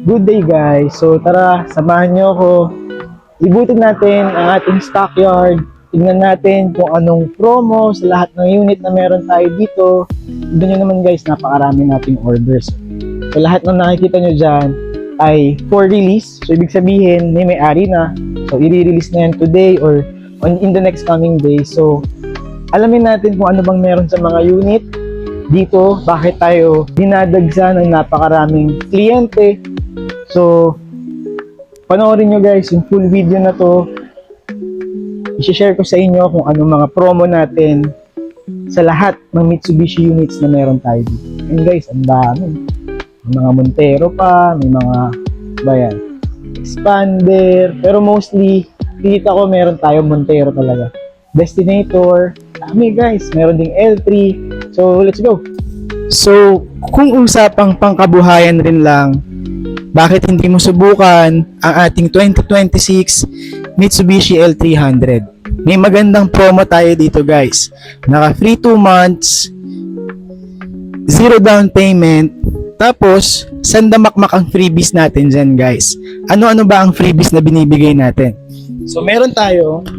Good day guys. So tara, samahan nyo ako. Libutin natin ang ating stockyard. Tingnan natin kung anong promo sa lahat ng unit na meron tayo dito. Tignan nyo naman guys, napakarami nating orders. So lahat ng nakikita nyo dyan ay for release. So ibig sabihin, may ari na. So i-release na yan today or in the next coming day. So alamin natin kung ano bang meron sa mga unit dito, bakit tayo dinadagsa ng napakaraming kliyente. So, panoorin nyo guys yung full video na to. I-share ko sa inyo kung anong mga promo natin sa lahat ng Mitsubishi units na meron tayo dito. And guys, ang dami. May mga Montero pa, may mga bayan, Expander, pero mostly kita ko meron tayo Montero talaga. Destinator, dami guys, meron ding L3. So, let's go. So, kung usapang pangkabuhayan rin lang, bakit hindi mo subukan ang ating 2026 Mitsubishi L300? May magandang promo tayo dito guys. Naka free 2 months, 0 down payment, tapos sandamakmak ang freebies natin dyan guys. Ano-ano ba ang freebies na binibigay natin? So meron tayong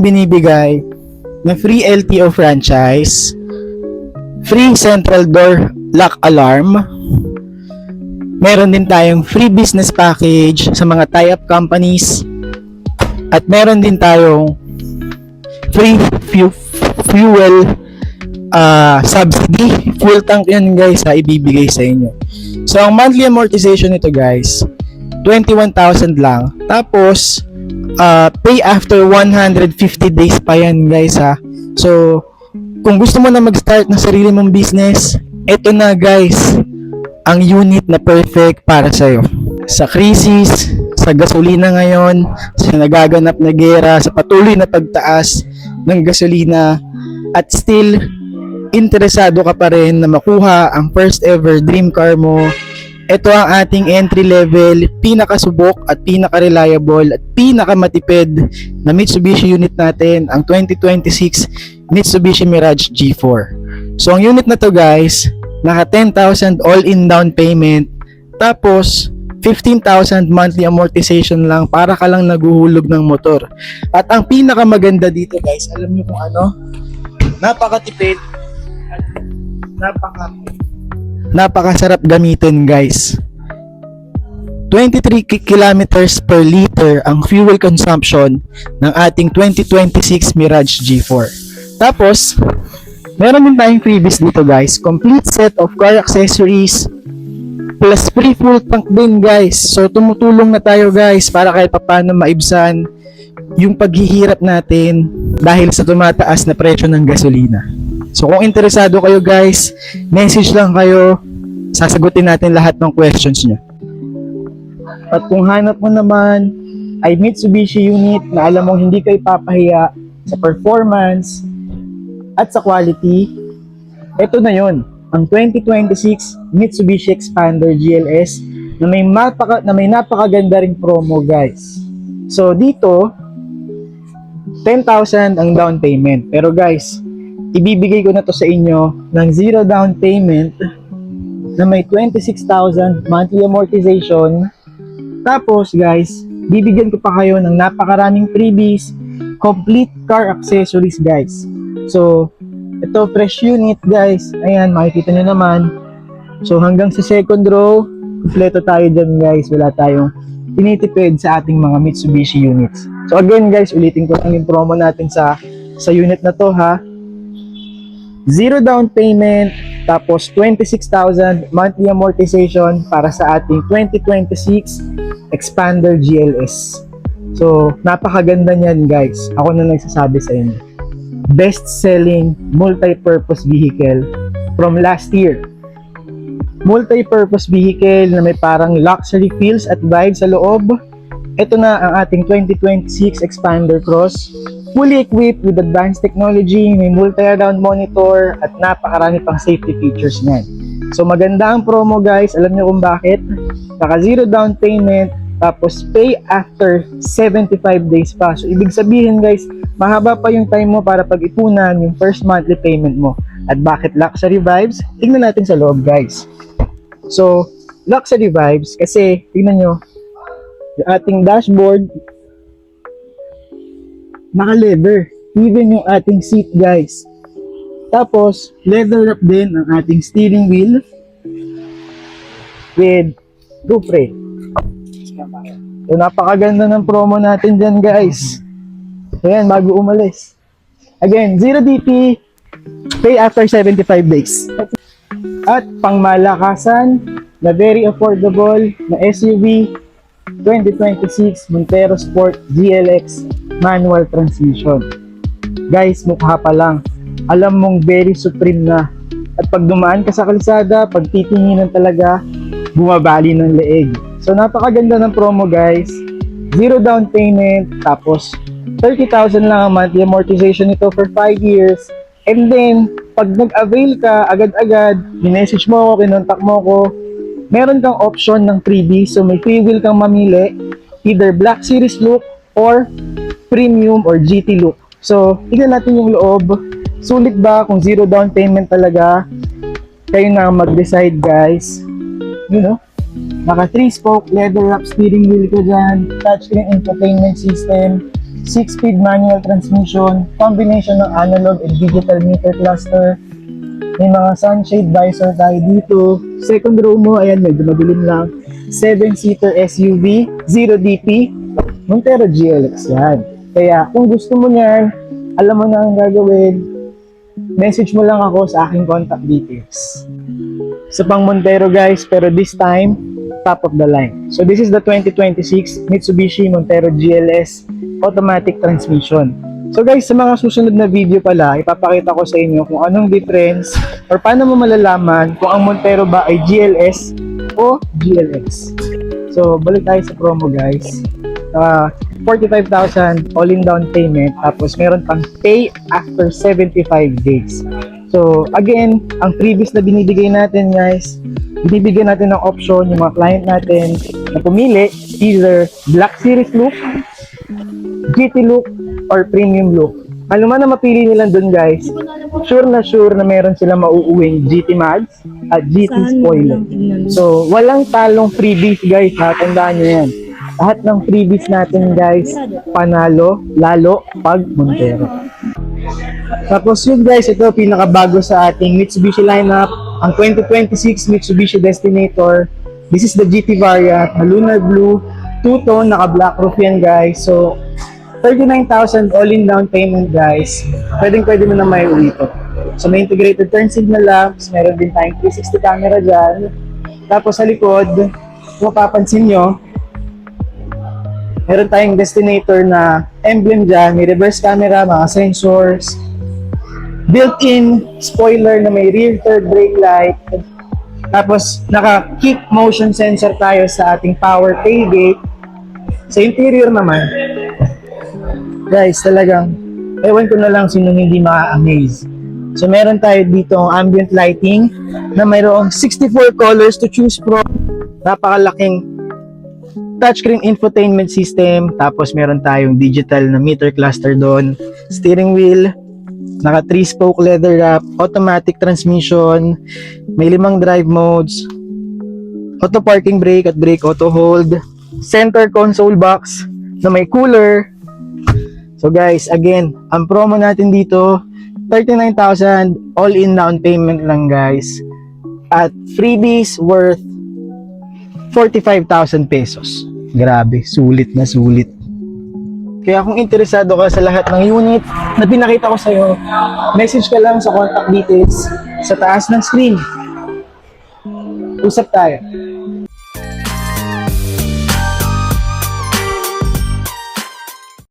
binibigay na free LTO franchise, free central door lock alarm. Meron din tayong free business package sa mga tie-up companies. At meron din tayong free fuel subsidy. Fuel tank yan guys ibibigay sa inyo. So ang monthly amortization nito guys, 21,000 lang. Tapos pay after 150 days pa yan guys ha. So kung gusto mo na mag-start ng sarili mong business, eto na guys, ang unit na perfect para sa'yo. Sa krisis, sa gasolina ngayon, sa nagaganap na gera, sa patuloy na pagtaas ng gasolina, at still, interesado ka pa rin na makuha ang first ever dream car mo, ito ang ating entry level, pinakasubok at pinaka-reliable at pinakamatipid na Mitsubishi unit natin, ang 2026 Mitsubishi Mirage G4. So ang unit na to guys, naka 10,000 all-in down payment, tapos 15,000 monthly amortization lang para ka lang naguhulog ng motor. At ang pinakamaganda dito guys, alam niyo kung ano? Napakatipid at napakasarap gamitin guys. 23 kilometers per liter ang fuel consumption ng ating 2026 Mirage G4. Tapos, meron din tayong freebies dito guys. Complete set of car accessories plus free full tank din guys. So tumutulong na tayo guys para kahit paano maibsan yung paghihirap natin dahil sa tumataas na presyo ng gasolina. So kung interesado kayo guys, message lang kayo. Sasagutin natin lahat ng questions nyo. At kung hanap mo naman ay Mitsubishi unit na alam mong hindi kayo papahiya sa performance at sa quality, ito na yon, ang 2026 Mitsubishi Expander GLS na may napakaganda ring promo guys. So dito 10,000 ang down payment, pero guys ibibigay ko na to sa inyo ng 0 down payment na may 26,000 monthly amortization. Tapos guys, bibigyan ko pa kayo ng napakaraming freebies, complete car accessories guys. So, ito fresh unit guys. Ayan, makikita nyo naman. So, hanggang sa second row, kompleto tayo dyan guys. Wala tayong tinitipid sa ating mga Mitsubishi units. So, again guys, ulitin ko lang yung promo natin sa unit na to ha. 0 down payment, tapos 26,000 monthly amortization para sa ating 2026 Expander GLS. So, napakaganda niyan guys. Ako na nagsasabi sa inyo. Best-selling multi-purpose vehicle from last year. Multi-purpose vehicle na may parang luxury feels at vibes sa loob. Ito na ang ating 2026 Expander Cross. Fully equipped with advanced technology, may multi-around monitor at napakarami pang safety features niyan. So maganda ang promo guys. Alam niyo kung bakit? Naka 0 down payment, tapos pay after 75 days pa. So ibig sabihin guys, mahaba pa yung time mo para pag-ipunan yung first monthly payment mo. At bakit luxury vibes? Tingnan natin sa loob guys. So, luxury vibes kasi tingnan nyo, yung ating dashboard naka-leather. Even yung ating seat, guys. Tapos, leather wrap din ang ating steering wheel with roof rail. So, napakaganda ng promo natin dyan, guys. Ayan, bago umalis. Again, 0 DP, pay after 75 days. At pangmalakasan na very affordable na SUV 2026 Montero Sport GLX manual transmission. Guys, mukha pa lang. Alam mong very supreme na. At pag dumaan ka sa kalsada, pag titinginan talaga, bumabali ng leeg. So napakaganda ng promo, guys. 0 down payment, tapos 30,000 lang ang monthly amortization nito for 5 years. And then, pag nag-avail ka, agad-agad, minessage mo ako, kinontak mo ako, meron kang option ng freebie. So may free will kang mamili, either Black Series look or Premium or GT look. So, tignan natin yung loob. Sulit ba kung 0 down payment talaga? Kayo na mag-decide, guys. You know? Naka 3-spoke leather wrap steering wheel ko dyan, touchscreen infotainment system, 6-speed manual transmission, combination ng analog and digital meter cluster. May mga sunshade visor tayo dito. Second row mo, ayan, medyo madilim lang. 7-seater SUV, 0 DP, Montero GLX yan. Kaya kung gusto mo niyan, alam mo na ang gagawin, message mo lang ako sa aking contact details. Sa pang Montero, guys, pero this time, top of the line. So this is the 2026 Mitsubishi Montero GLS automatic transmission. So guys, sa mga susunod na video pala, ipapakita ko sa inyo kung anong difference or paano mo malalaman kung ang Montero ba ay GLS o GLX. So balik tayo sa promo, guys. 45,000 all-in down payment, tapos meron pang pay after 75 days. So again, ang freebies na binibigay natin, guys, binibigyan natin ng option yung mga client natin na pumili either Black Series look, GT look, or Premium look. Ano man na mapili nila dun, guys, sure na meron sila mauuwing GT Mads at GT Spoiler. So, walang talong freebies, guys, ha? Tandaan nyo yan. Lahat ng freebies natin, guys, panalo, lalo pag Montero. Tapos yun, guys, ito pinakabago sa ating Mitsubishi lineup, ang 2026 Mitsubishi Destinator. This is the GT variant, na lunar blue, two-tone, naka-black roof yan, guys. So, 39,000 all-in down payment, guys. Pwedeng-pwede mo na may uwi ito. So, may integrated turn signal lamps, meron din tayong 360 camera dyan. Tapos sa likod, kung mapapansin nyo, meron tayong Destinator na emblem dyan, may reverse camera, mga sensors, built-in spoiler na may rear third brake light, tapos naka-kick motion sensor tayo sa ating power tailgate. Sa interior naman, guys, talagang ewan ko na lang sinong hindi ma-amaze. So meron tayo dito ang ambient lighting na mayroong 64 colors to choose from. Napakalaking touchscreen infotainment system, tapos meron tayong digital na meter cluster doon, steering wheel, naka 3-spoke leather wrap, automatic transmission, may 5 drive modes, auto parking brake at brake auto hold, center console box na may cooler. So guys, again, ang promo natin dito, 39,000 all-in down payment lang, guys, at freebies worth 45,000 pesos. Grabe, sulit na sulit. Kaya kung interesado ka sa lahat ng unit na pinakita ko sa'yo, message ka lang sa contact details sa taas ng screen. Usap tayo.